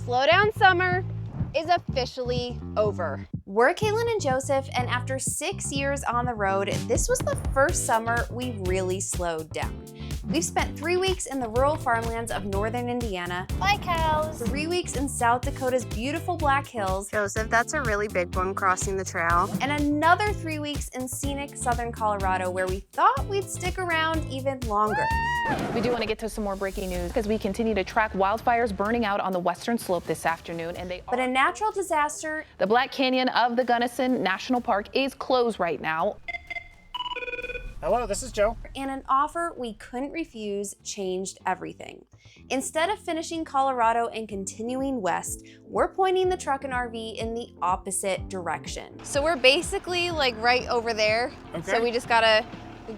Slow down summer is officially over. We're Kalyn and Joseph, and after 6 years on the road, this was the first summer we really slowed down. We've spent 3 weeks in the rural farmlands of northern Indiana. Bye, cows. 3 weeks in South Dakota's beautiful Black Hills. Joseph, that's a really big one crossing the trail. And another 3 weeks in scenic southern Colorado, where we thought we'd stick around even longer. We do want to get to some more breaking news because we continue to track wildfires burning out on the western slope this afternoon. But a natural disaster. The Black Canyon of the Gunnison National Park is closed right now. Hello, this is Joe. And an offer we couldn't refuse changed everything. Instead of finishing Colorado and continuing west, we're pointing the truck and RV in the opposite direction. So we're basically like right over there. Okay. So we just gotta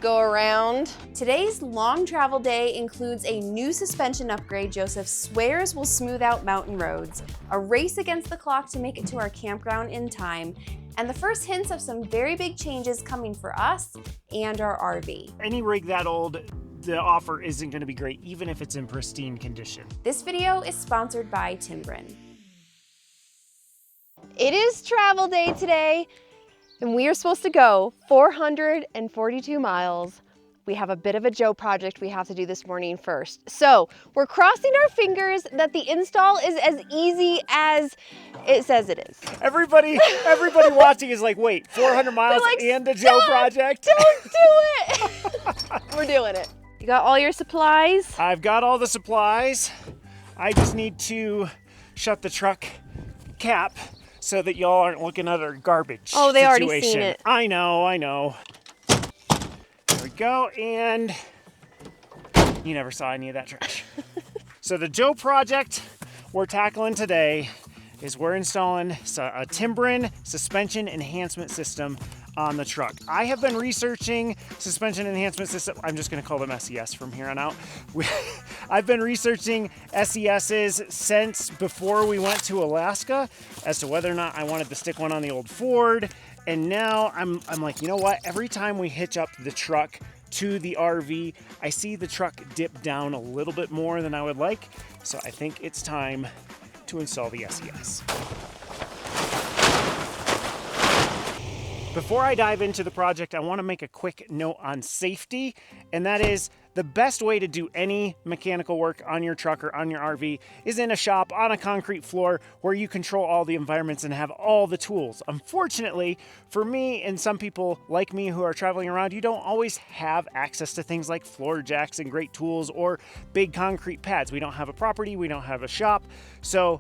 go around. Today's long travel day includes a new suspension upgrade Joseph swears will smooth out mountain roads, a race against the clock to make it to our campground in time, and the first hints of some very big changes coming for us and our RV. Any rig that old, the offer isn't going to be great, even if it's in pristine condition. This video is sponsored by Timbren. It is travel day today, and we are supposed to go 442 miles. We have a bit of a Joe project we have to do this morning first. So we're crossing our fingers that the install is as easy as it says it is. Everybody watching is like, wait, 400 miles like, and a Joe project? Don't do it! We're doing it. You got all your supplies? I've got all the supplies. I just need to shut the truck cap so that y'all aren't looking at our garbage Oh, they situation. already seen it. I know. There we go, and you never saw any of that trash. So the Joe project we're tackling today is we're installing a Timbren suspension enhancement system on the truck. I have been researching suspension enhancement system. I'm just going to call them SES from here on out. I've been researching SESs since before we went to Alaska as to whether or not I wanted to stick one on the old Ford. And now I'm like, you know what? Every time we hitch up the truck to the RV, I see the truck dip down a little bit more than I would like. So I think it's time to install the SES. Before I dive into the project, I want to make a quick note on safety, and that is the best way to do any mechanical work on your truck or on your RV is in a shop on a concrete floor where you control all the environments and have all the tools. Unfortunately, for me and some people like me who are traveling around, you don't always have access to things like floor jacks and great tools or big concrete pads. We don't have a property, we don't have a shop, so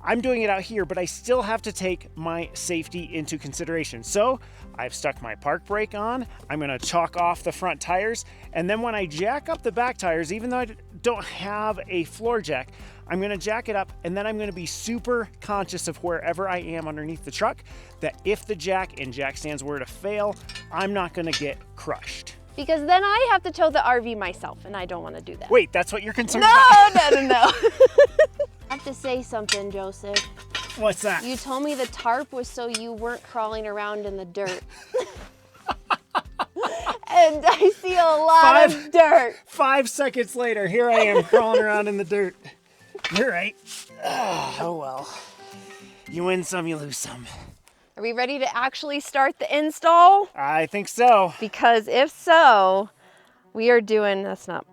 I'm doing it out here, but I still have to take my safety into consideration. So I've stuck my park brake on, I'm gonna chalk off the front tires, and then when I jack up the back tires, even though I don't have a floor jack, I'm gonna jack it up, and then I'm gonna be super conscious of wherever I am underneath the truck, that if the jack and jack stands were to fail, I'm not gonna get crushed. Because then I have to tow the RV myself, and I don't want to do that. Wait, that's what you're concerned about? No. I have to say something, Joseph. What's that? You told me the tarp was so you weren't crawling around in the dirt. And I see a lot of dirt. 5 seconds later, here I am crawling around in the dirt. You're right. Oh well. You win some, you lose some. Are we ready to actually start the install? I think so. Because if so, we are doing, that's not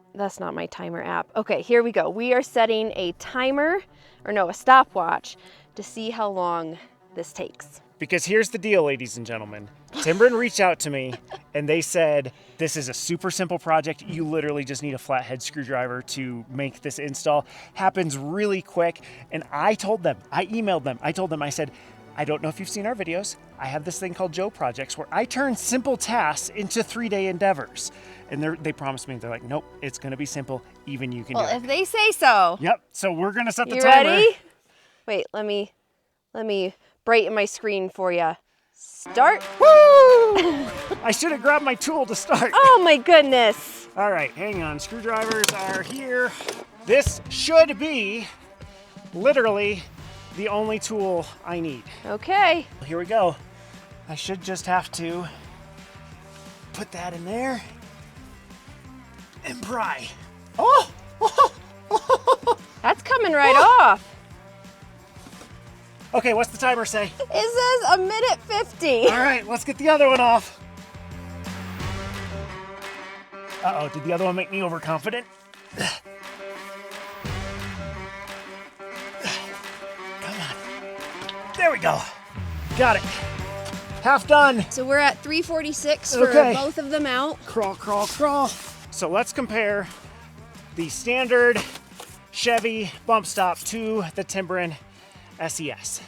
my timer app. Okay, here we go. We are setting a timer, or no, a stopwatch to see how long this takes. Because here's the deal, ladies and gentlemen. Timbren reached out to me and they said, this is a super simple project. You literally just need a flathead screwdriver to make this install. Happens really quick. And I told them, I emailed them, I said, I don't know if you've seen our videos. I have this thing called Joe Projects where I turn simple tasks into 3-day endeavors. And they promised me, they're like, nope, it's gonna be simple. Even you can do it. Well, if they say so. Yep, so we're gonna set the You timer. ready? Wait, let me brighten my screen for you. Start. Woo! I should have grabbed my tool to start. Oh my goodness. All right, hang on, screwdrivers are here. This should be literally the only tool I need. Okay. Here we go. I should just have to put that in there and pry. Oh! That's coming right off. Okay, what's the timer say? It says 1:50. All right, let's get the other one off. Uh-oh, did the other one make me overconfident? Come on. There we go. Got it. Half done. So we're at 346 for both of them out. Crawl, crawl, crawl. So let's compare the standard Chevy bump stop to the Timbren SES.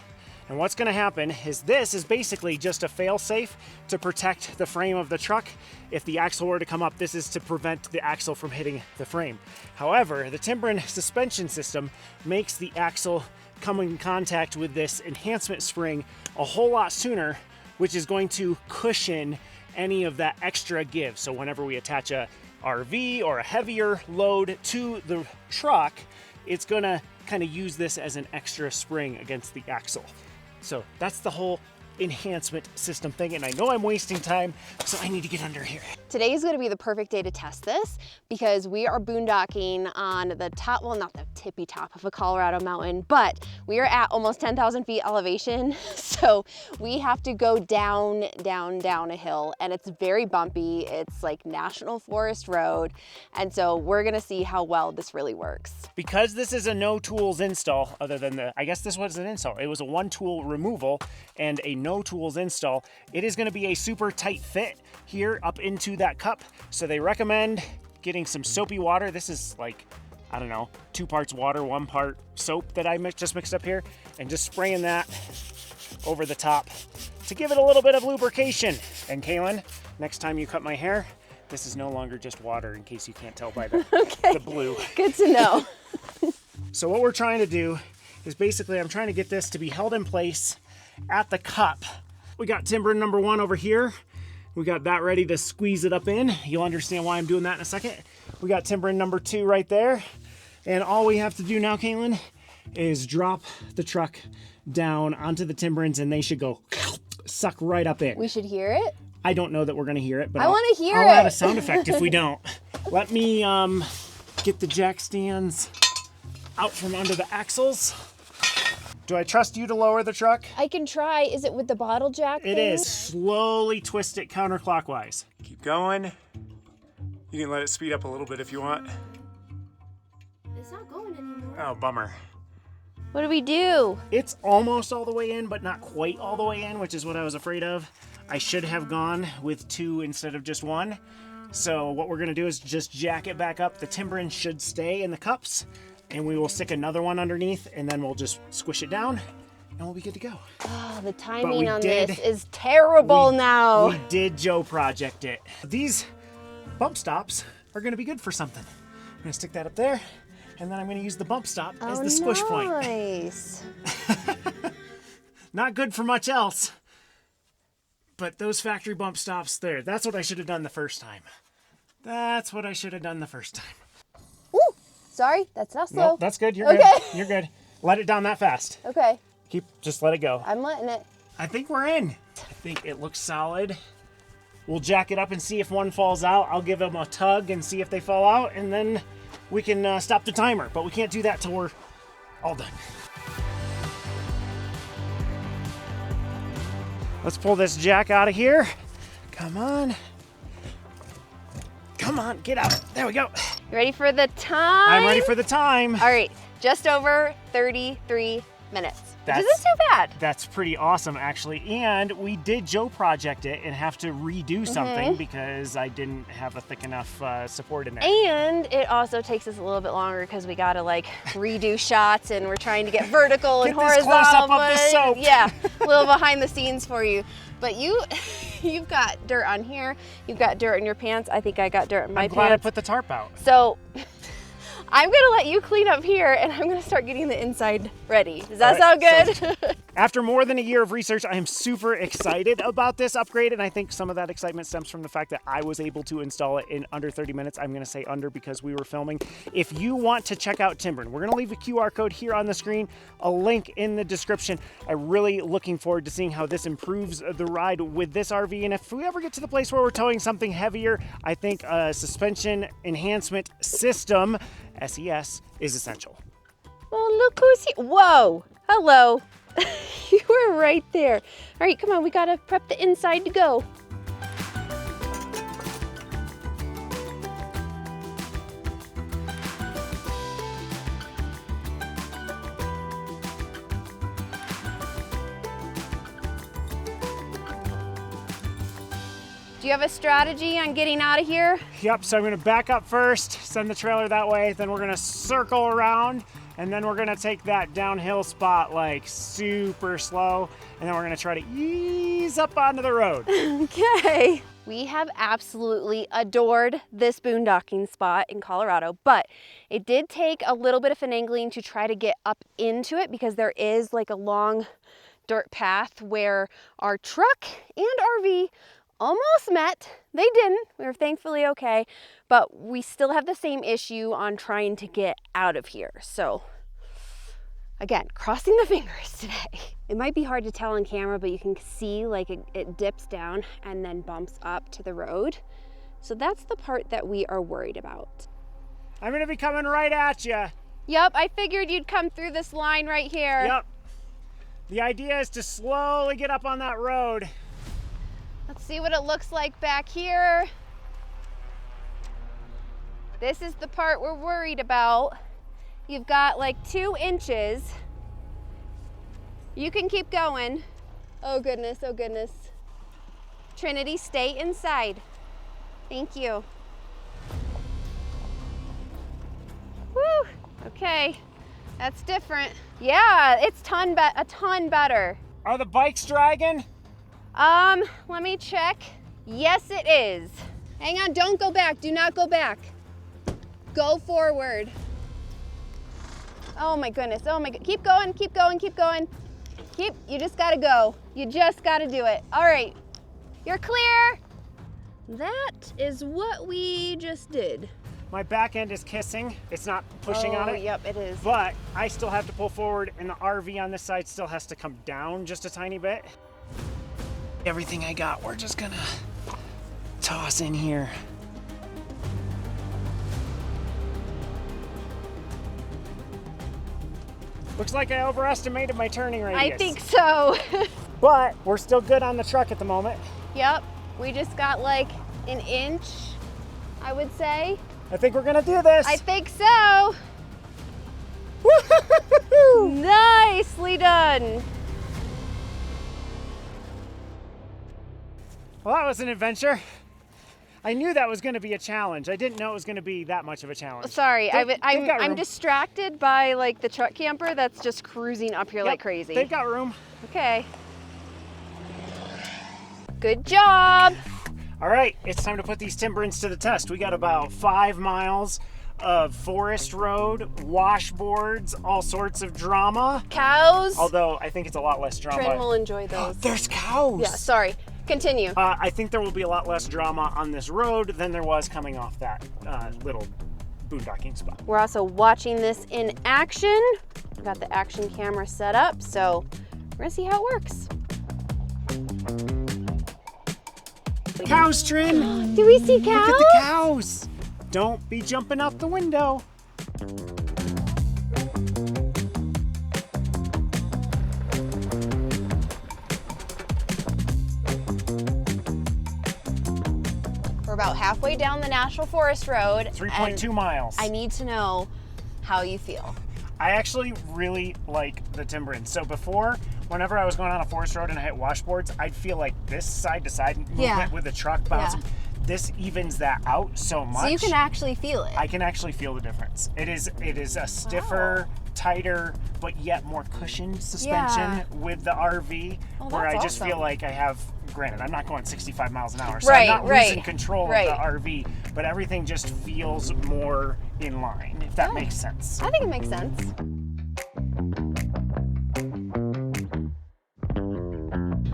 And what's gonna happen is this is basically just a fail-safe to protect the frame of the truck. If the axle were to come up, this is to prevent the axle from hitting the frame. However, the Timbren suspension system makes the axle come in contact with this enhancement spring a whole lot sooner, which is going to cushion any of that extra give. So whenever we attach a RV or a heavier load to the truck, it's gonna kind of use this as an extra spring against the axle. So that's the whole enhancement system thing, and I know I'm wasting time, so I need to get under here. Today is going to be the perfect day to test this because we are boondocking on the top, well, not the tippy top of a Colorado mountain, but we are at almost 10,000 feet elevation. So we have to go down a hill, and it's very bumpy. It's like National Forest Road. And so we're going to see how well this really works. Because this is a no tools install, other than I guess this was an install. It was a one tool removal and a no tools install. It is going to be a super tight fit here up into that cup. So they recommend getting some soapy water. This is like, I don't know, 2 parts water, 1 part soap that I just mixed up here, and just spraying that over the top to give it a little bit of lubrication. And Kalyn, next time you cut my hair, this is no longer just water, in case you can't tell by the, the blue. Good to know. So what we're trying to do is basically, I'm trying to get this to be held in place at the cup. We got Timbren number 1 over here. We got that ready to squeeze it up in. You'll understand why I'm doing that in a second. We got Timbren number 2 right there. And all we have to do now, Kalyn, is drop the truck down onto the Timbrens, and they should go suck right up in. We should hear it. I don't know that we're gonna hear it, but I want to hear I'll it. add a sound effect if we don't. Let me get the jack stands out from under the axles. Do I trust you to lower the truck? I can try. Is it with the bottle jack It thing? is. Slowly twist it counterclockwise. Keep going. You can let it speed up a little bit if you want. It's not going anymore. Oh, bummer. What do we do? It's almost all the way in, but not quite all the way in, which is what I was afraid of. I should have gone with 2 instead of just 1. So what we're gonna do is just jack it back up. The Timbren should stay in the cups, and we will stick another one underneath, and then we'll just squish it down, and we'll be good to go. Oh, the timing on this is terrible now. We did Joe project it. These bump stops are gonna be good for something. I'm gonna stick that up there, and then I'm gonna use the bump stop as the squish point. Nice. Not good for much else, but those factory bump stops there, that's what I should have done the first time. That's what I should have done the first time. Ooh, sorry, that's not slow. No, that's good. You're Okay. good. You're good. Let it down that fast. Okay, Just let it go. I'm letting it. I think we're in. I think it looks solid. We'll jack it up and see if one falls out. I'll give them a tug and see if they fall out, and then we can stop the timer. But we can't do that till we're all done. Let's pull this jack out of here. Come on. Come on, get out. There we go. You ready for the time? I'm ready for the time. All right, just over 33 minutes. Which That's- isn't too bad. That's pretty awesome, actually. And we did Joe project it and have to redo something because I didn't have a thick enough support in there. And it also takes us a little bit longer because we gotta like redo shots, and we're trying to get vertical and Get this horizontal. close-up of the soap. Yeah, a little behind the scenes for you. But you've got dirt on here. You've got dirt in your pants. I think I got dirt in my I'm glad I pants. put the tarp out. So I'm gonna let you clean up here, and I'm gonna start getting the inside ready. Does that sound good? After more than a year of research, I am super excited about this upgrade, and I think some of that excitement stems from the fact that I was able to install it in under 30 minutes. I'm gonna say under because we were filming. If you want to check out Timbren, we're gonna leave a QR code here on the screen, a link in the description. I'm really looking forward to seeing how this improves the ride with this RV, and if we ever get to the place where we're towing something heavier, I think a suspension enhancement system, SES, is essential. Well, look who's here. Whoa, hello. You were right there. All right, come on, we gotta prep the inside to go. Do you have a strategy on getting out of here? Yep, so I'm gonna back up first, send the trailer that way, then we're gonna circle around, and then we're gonna take that downhill spot like super slow, and then we're gonna try to ease up onto the road. Okay. We have absolutely adored this boondocking spot in Colorado, but it did take a little bit of finagling to try to get up into it because there is like a long dirt path where our truck and RV almost met. They didn't. We were thankfully okay, but we still have the same issue on trying to get out of here. So again, crossing the fingers today. It might be hard to tell on camera, but you can see like it dips down and then bumps up to the road. So that's the part that we are worried about. I'm gonna be coming right at you. Yep, I figured you'd come through this line right here. Yep. The idea is to slowly get up on that road. Let's see what it looks like back here. This is the part we're worried about. You've got like 2 inches. You can keep going. Oh goodness, oh goodness. Trinity, stay inside. Thank you. Woo, okay. That's different. Yeah, it's a ton better. Are the bikes dragging? Let me check. Yes, it is. Hang on, don't go back. Do not go back. Go forward. Oh my goodness, oh my, keep going, keep going, keep going. You just gotta go. You just gotta do it. All right, you're clear. That is what we just did. My back end is kissing. It's not pushing on it. Yep, it is. But I still have to pull forward, and the RV on this side still has to come down just a tiny bit. Everything I got, we're just gonna toss in here. Looks like I overestimated my turning radius. I think so. But we're still good on the truck at the moment. Yep, we just got like an inch, I would say. I think we're gonna do this. I think so. Nicely done. Well, that was an adventure. I knew that was going to be a challenge. I didn't know it was going to be that much of a challenge. Sorry, I'm room. distracted by like the truck camper that's just cruising up here like crazy. They've got room. Okay. Good job. All right, it's time to put these timberings to the test. We got about 5 miles of forest road, washboards, all sorts of drama. Cows. Although I think it's a lot less drama. Trin will enjoy those. There's cows. Yeah, sorry. Continue. I think there will be a lot less drama on this road than there was coming off that little boondocking spot. We're also watching this in action. We've got the action camera set up, so we're gonna see how it works. Cows, Trin! Do we see cows? Look at the cows! Don't be jumping out the window. We're about halfway down the National Forest Road. 3.2 miles. I need to know how you feel. I actually really like the timbering. So before, whenever I was going on a forest road and I hit washboards, I'd feel like this side-to-side movement with the truck bouncing. Yeah. This evens that out so much. So you can actually feel it. I can actually feel the difference. It is a stiffer, tighter, but yet more cushioned suspension with the RV, where I just feel like I have, granted, I'm not going 65 miles an hour, so I'm not losing control of the RV, but everything just feels more in line, if that makes sense. I think it makes sense.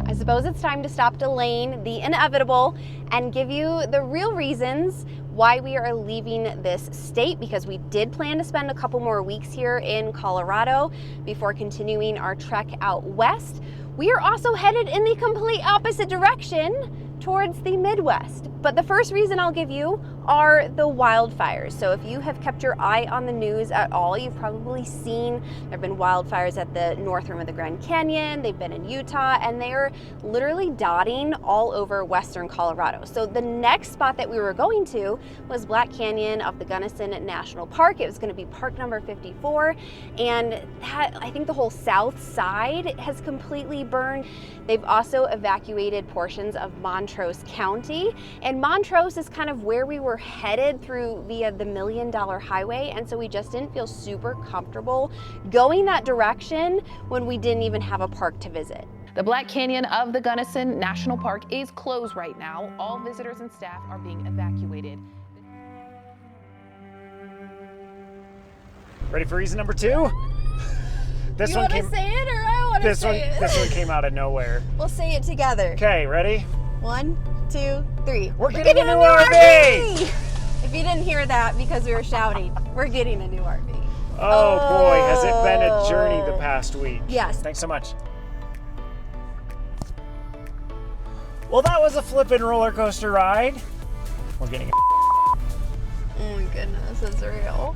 I suppose it's time to stop delaying the inevitable and give you the real reasons why we are leaving this state, because we did plan to spend a couple more weeks here in Colorado before continuing our trek out west. We are also headed in the complete opposite direction towards the Midwest. But the first reason I'll give you are the wildfires. So if you have kept your eye on the news at all, you've probably seen there have been wildfires at the north rim of the Grand Canyon. They've been in Utah, and they're literally dotting all over western Colorado. So the next spot that we were going to was Black Canyon of the Gunnison National Park. It was going to be park number 54, and that, I think the whole south side has completely burned. They've also evacuated portions of Montrose County, and Montrose is kind of where we were headed through via the $1 Million Highway, and so we just didn't feel super comfortable going that direction when we didn't even have a park to visit. The Black Canyon of the Gunnison National Park is closed right now. All visitors and staff are being evacuated. Ready for reason number 2? This You one want to came. say it, or I want to This one. say it? This one came out of nowhere. We'll say it together. Okay, ready? 1, 2, 3. We're getting a new RV! If you didn't hear that because we were shouting, we're getting a new RV. Oh boy, has it been a journey the past week. Yes. Thanks so much. Well, that was a flippin' roller coaster ride. We're getting Oh my goodness, it's real.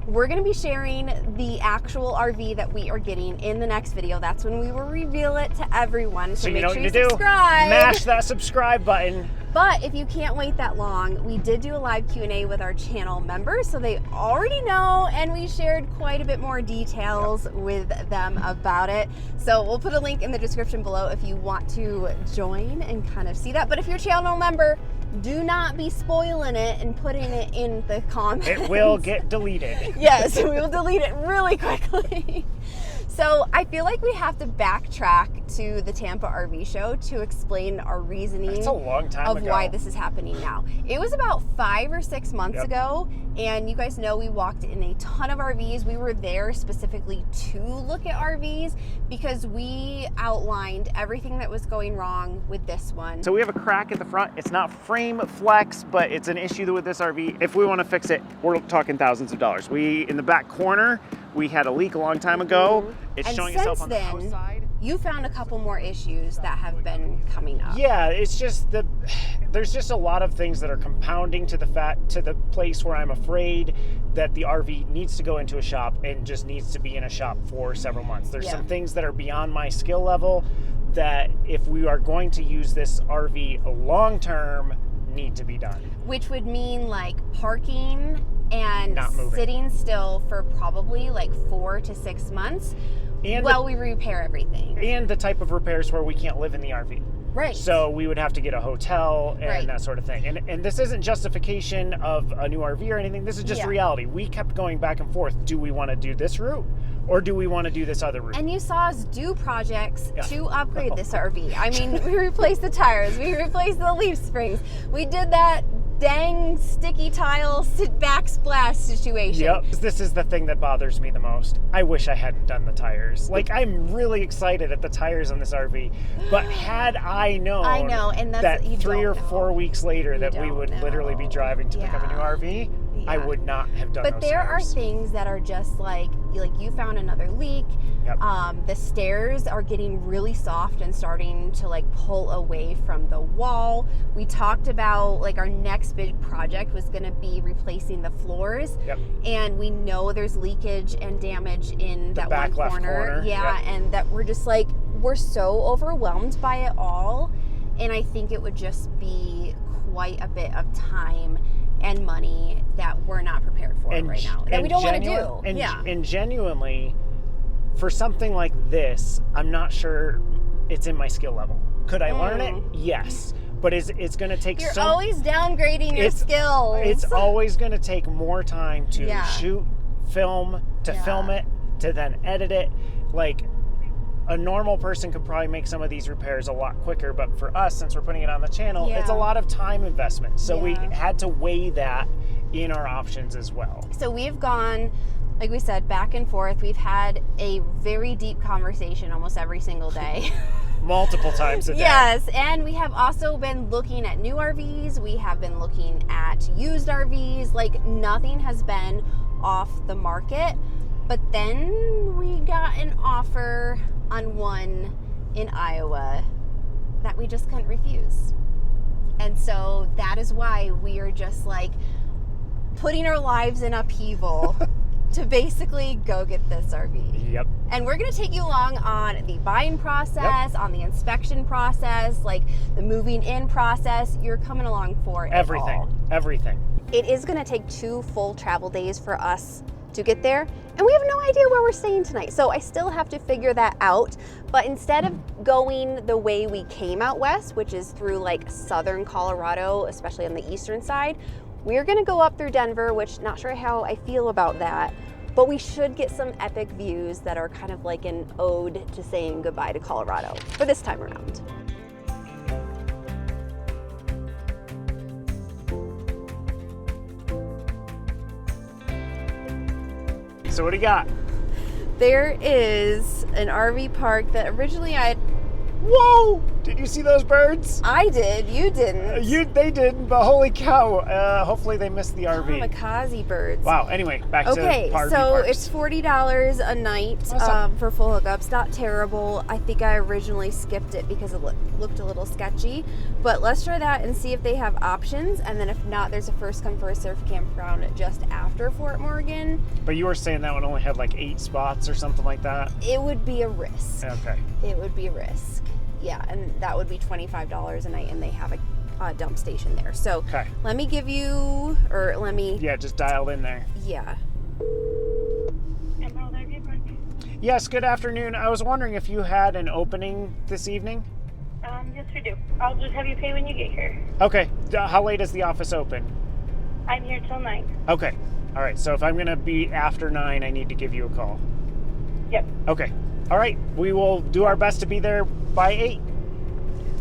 We're gonna be sharing the actual RV that we are getting in the next video. That's when we will reveal it to everyone. So you make know sure what you to do. subscribe. Mash that subscribe button. But if you can't wait that long, we did do a live Q&A with our channel members, so they already know, and we shared quite a bit more details with them about it. So we'll put a link in the description below if you want to join and kind of see that. But if you're a channel member, do not be spoiling it and putting it in the comments. It will get deleted. Yes, we will delete it really quickly. So I feel like we have to backtrack to the Tampa RV show to explain our reasoning That's a long time of ago. why this is happening now. It was about 5 or 6 months ago, and you guys know we walked in a ton of RVs. We were there specifically to look at RVs because we outlined everything that was going wrong with this one. So we have a crack at the front. It's not frame flex, but it's an issue with this RV. If we want to fix it, we're talking thousands of dollars. In the back corner, we had a leak a long time ago. It's And showing itself on the since house then, side. you found a couple more issues that have been coming up. Yeah, it's just there's just a lot of things that are compounding to the place where I'm afraid that the RV needs to go into a shop and just needs to be in a shop for several months. There's some things that are beyond my skill level that if we are going to use this RV long term need to be done. Which would mean like parking and Not moving. sitting still for probably like 4 to 6 months And while we repair everything. and the type of repairs where we can't live in the RV. Right. So we would have to get a hotel and Right. that sort of thing. And this isn't justification of a new RV or anything. This is just reality. We kept going back and forth. Do we want to do this route or do we want to do this other route? And you saw us do projects to upgrade this RV. I mean, we replaced the tires, we replaced the leaf springs, we did that dang sticky tile backsplash situation. Yep. This is the thing that bothers me the most. I wish I hadn't done the tires. Like, I'm really excited at the tires on this RV, but had I known and that's that you 3 or don't know. 4 weeks later that we don't would literally be know. driving to pick up a new Yeah. RV, I would not have done But those there tires. are things that are just like you found another leak. Yep. The stairs are getting really soft and starting to like pull away from the wall. We talked about like our next big project was going to be replacing the floors. Yep. And we know there's leakage and damage in that back one left corner. Yeah, Yep. and that we're just like, we're so overwhelmed by it all. And I think it would just be quite a bit of time and money that we're not prepared for right now. That we don't want to do. And genuinely, for something like this, I'm not sure it's in my skill level. Could I learn it? Yes. But it's going to take You're always downgrading your skills. It's always going to take more time to shoot, film, to film it, to then edit it. Like, a normal person could probably make some of these repairs a lot quicker, but for us, since we're putting it on the channel, it's a lot of time investment. So we had to weigh that in our options as well. So we've gone, like we said, back and forth. We've had a very deep conversation almost every single day. Multiple times a day. Yes, and we have also been looking at new RVs. We have been looking at used RVs. Like, nothing has been off the market. But then we got an offer on one in Iowa that we just couldn't refuse. And so that is why we are just like putting our lives in upheaval to basically go get this RV. Yep. And we're going to take you along on the buying process, on the inspection process, like the moving in process. You're coming along for Everything. It is going to take 2 full travel days for us to get there, and we have no idea where we're staying tonight. So I still have to figure that out. But instead of going the way we came out west, which is through like southern Colorado, especially on the eastern side, we're going to go up through Denver, which not sure how I feel about that. But we should get some epic views that are kind of like an ode to saying goodbye to Colorado for this time around. So what do you got? There is an RV park that originally Whoa! Did you see those birds? I did, you didn't. They didn't, but holy cow. Hopefully they missed the RV. Kamikaze birds. Wow, anyway, back to Okay, RV so parks. it's $40 a night Awesome. for full hookups. Not terrible. I think I originally skipped it because it looked a little sketchy. But let's try that and see if they have options. And then if not, there's a first come first serve campground just after Fort Morgan. But you were saying that one only had like 8 spots or something like that? It would be a risk. Okay. It would be a risk. Yeah, and that would be $25 a night, and they have a dump station there. So Okay. let me give you, or let me, Yeah, just dialed in there. yeah. Yes, good afternoon. I was wondering if you had an opening this evening? Yes, we do. I'll just have you pay when you get here. Okay. How late is the office open? I'm here till 9. Okay. All right. So if I'm going to be after 9, I need to give you a call. Yep. Okay. All right. We will do our best to be there by 8.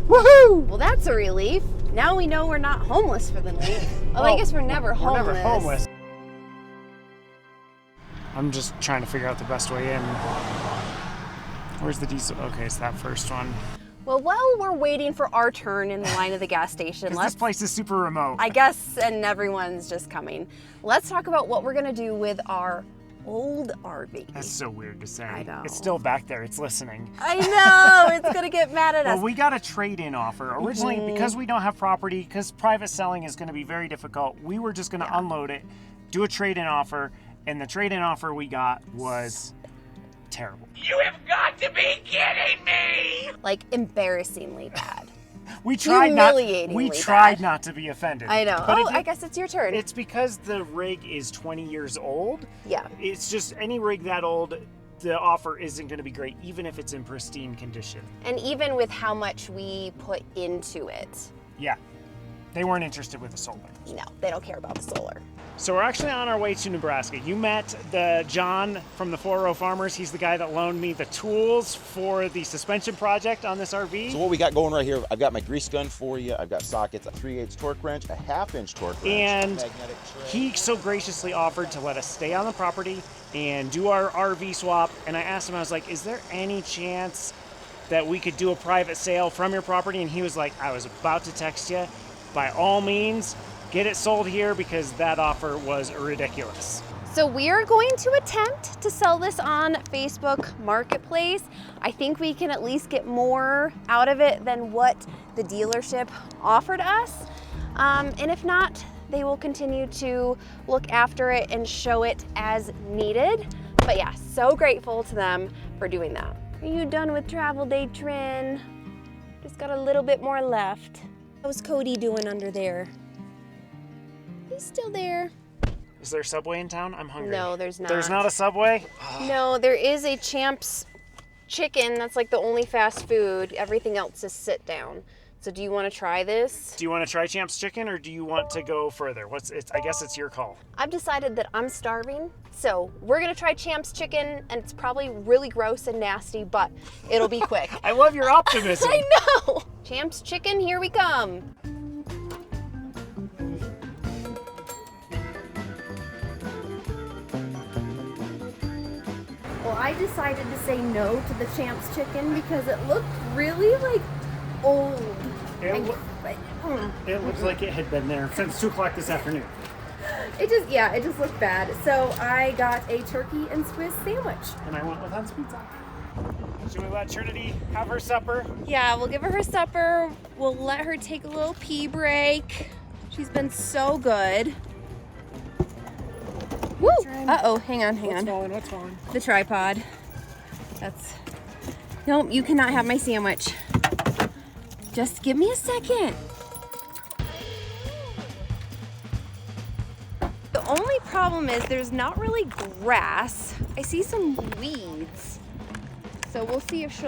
Woohoo! Well, that's a relief. Now we know we're not homeless for the night. Well, I guess we're never homeless. We're never homeless. I'm just trying to figure out the best way in. Where's the diesel? Okay, it's that first one. Well, while we're waiting for our turn in the line of the gas station, Because this place is super remote. I guess, and everyone's just coming. Let's talk about what we're gonna do with our old RV. That's so weird to say. I know. It's still back there. It's listening. I know, it's gonna get mad at us. Well, we got a trade-in offer. Originally, because we don't have property, because private selling is going to be very difficult, we were just going to unload it, do a trade-in offer, and the trade-in offer we got was terrible. You have got to be kidding me! Like, embarrassingly bad. We tried not. Humiliatingly We tried bad. not to be offended. I know. But Oh, I guess it's your turn. It's because the rig is 20 years old. Yeah. It's just any rig that old, the offer isn't going to be great, even if it's in pristine condition. And even with how much we put into it, Yeah. They weren't interested with the solar. no, they don't care about the solar. So we're actually on our way to Nebraska. You met the John from the 4-Row Farmers. He's the guy that loaned me the tools for the suspension project on this RV. So what we got going right here, I've got my grease gun for you. I've got sockets, a 3/8 torque wrench, a 1/2-inch torque wrench, And magnetic tray. he so graciously offered to let us stay on the property and do our RV swap. And I asked him, I was like, is there any chance that we could do a private sale from your property? And he was like, I was about to text you. By all means, get it sold here because that offer was ridiculous. So we are going to attempt to sell this on Facebook Marketplace. I think we can at least get more out of it than what the dealership offered us. And if not, they will continue to look after it and show it as needed. But yeah, so grateful to them for doing that. Are you done with travel day, Trin? Just got a little bit more left. How's Cody doing under there? He's still there. Is there a Subway in town? I'm hungry. No, there's not. There's not a Subway? No, there is a Champs chicken. That's like the only fast food. Everything else is sit down. So do you want to try this? Do you want to try Champs Chicken or do you want to go further? I guess it's your call. I've decided that I'm starving. So we're going to try Champs chicken, and it's probably really gross and nasty, but it'll be quick. I love your optimism. I know. Champs chicken, here we come. Well, I decided to say no to the Champs chicken because it looked really like old. It looks like it had been there since 2 o'clock this afternoon. It just looked bad. So I got a turkey and Swiss sandwich. And I went with Hans Pizza. Should we let Trinity have her supper? Yeah, we'll give her supper. We'll let her take a little pee break. She's been so good. Woo! Uh-oh, hang on. What's falling? The tripod. Nope, you cannot have my sandwich. Just give me a second. The only problem is there's not really grass. I see some weeds. So we'll see if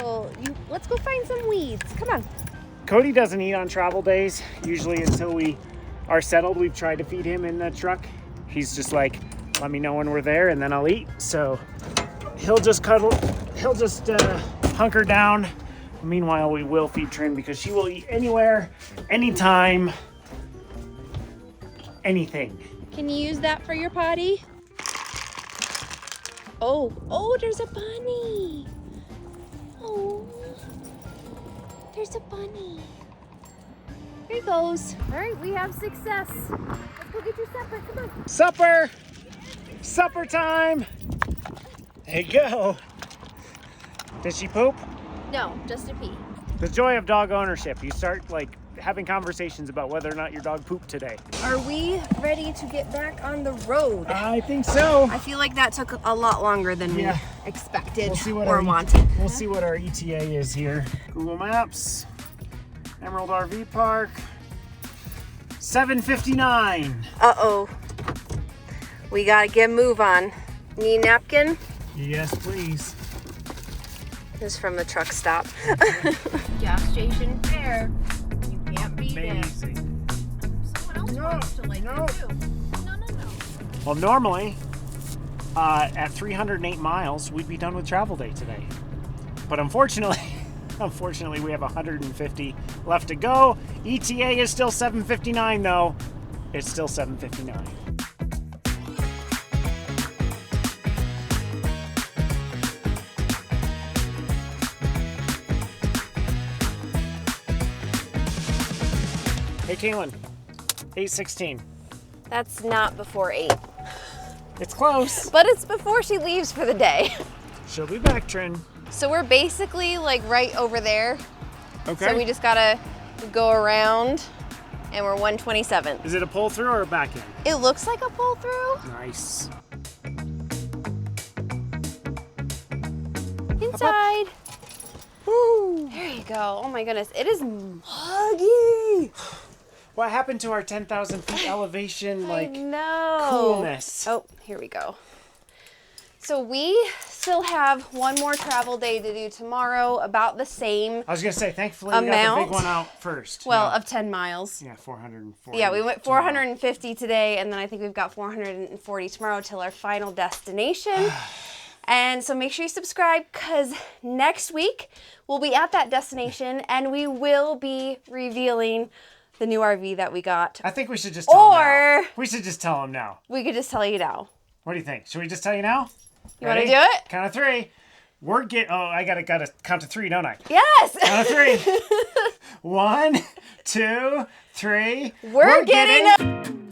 let's go find some weeds. Come on. Cody doesn't eat on travel days, usually until we are settled. We've tried to feed him in the truck. He's just like, let me know when we're there and then I'll eat. So he'll just hunker down. Meanwhile, we will feed Trin because she will eat anywhere, anytime, anything. Can you use that for your potty? Oh, there's a bunny. Oh, there's a bunny. Here he goes. All right, we have success. Let's go get your supper, come on. Supper! Supper time! There you go. Did she poop? No, just a pee. The joy of dog ownership. You start like having conversations about whether or not your dog pooped today. Are we ready to get back on the road? I think so. I feel like that took a lot longer than we expected or our wanted. We'll see what our ETA is here. Google Maps, Emerald RV Park, 7:59. Uh-oh. We gotta get a move on. Need a napkin? Yes, please. This is from the truck stop. Gas station fare. You can't beat it. Someone else wants to like it too. No. Well, normally, at 308 miles, we'd be done with travel day today. But unfortunately, we have 150 left to go. ETA is still 7:59 though. It's still 7:59. Hey, Kalyn, 8:16. That's not before 8. It's close. But it's before she leaves for the day. She'll be back, Trin. So we're basically like right over there. Okay. So we just gotta go around and we're 127. Is it a pull through or a back end? It looks like a pull through. Nice. Inside. Woo. There you go. Oh my goodness. It is muggy. What happened to our 10,000 feet elevation, like, no. coolness? Oh, here we go. So we still have one more travel day to do tomorrow, about the same I was going to say, thankfully, we got the amount. big one out first. Well, Yeah. of 10 miles. Yeah, 440. Yeah, we went 450 today, and then I think we've got 440 tomorrow till our final destination. And so make sure you subscribe, because next week we'll be at that destination and we will be revealing the new RV that we got. I think we should just tell him Or now. We should just tell him now. we could just tell you now. What do you think? Should we just tell you now? You want to Ready? do it? Count of 3. I gotta count to 3, don't I? Yes! Count of 3. 1, 2, 3. We're getting